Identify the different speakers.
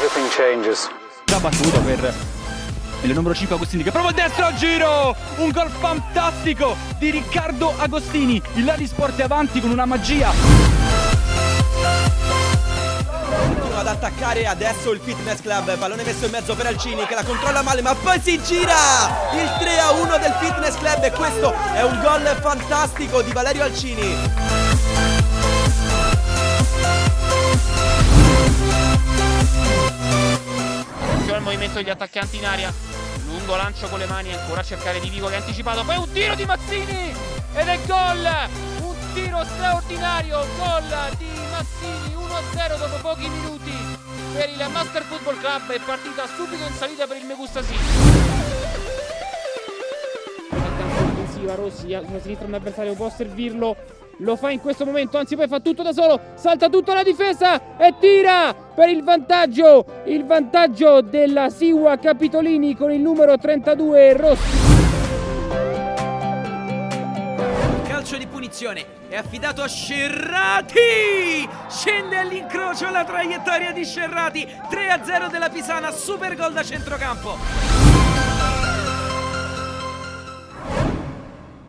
Speaker 1: everything changes.
Speaker 2: Già battuto per il numero 5 Agostini, che prova il destro a giro, un gol fantastico di Riccardo Agostini. Il Lady Sport è avanti con una magia.
Speaker 3: Continua ad attaccare adesso il Fitness Club, pallone messo in mezzo per Alcini che la controlla male ma poi si gira, il 3-1 del Fitness Club, e questo è un gol fantastico di Valerio Alcini.
Speaker 4: Attenzione al movimento degli attaccanti in aria, lungo lancio con le mani, ancora a cercare di Vigo che ha anticipato, poi un tiro di Mazzini ed è gol, un tiro straordinario, gol di Mazzini, 1-0 dopo pochi minuti per il Master Football Club, e partita subito in salita per il Megustasini. Difensiva, Rossi sulla sinistra un avversario può servirlo, lo fa in questo momento, anzi poi fa tutto da solo, salta tutta la difesa e tira per il vantaggio della Siwa Capitolini con il numero 32 Rossi.
Speaker 3: Calcio di punizione è affidato a Scerrati, scende all'incrocio la traiettoria di Scerrati, 3-0 della Pisana, super gol da centrocampo.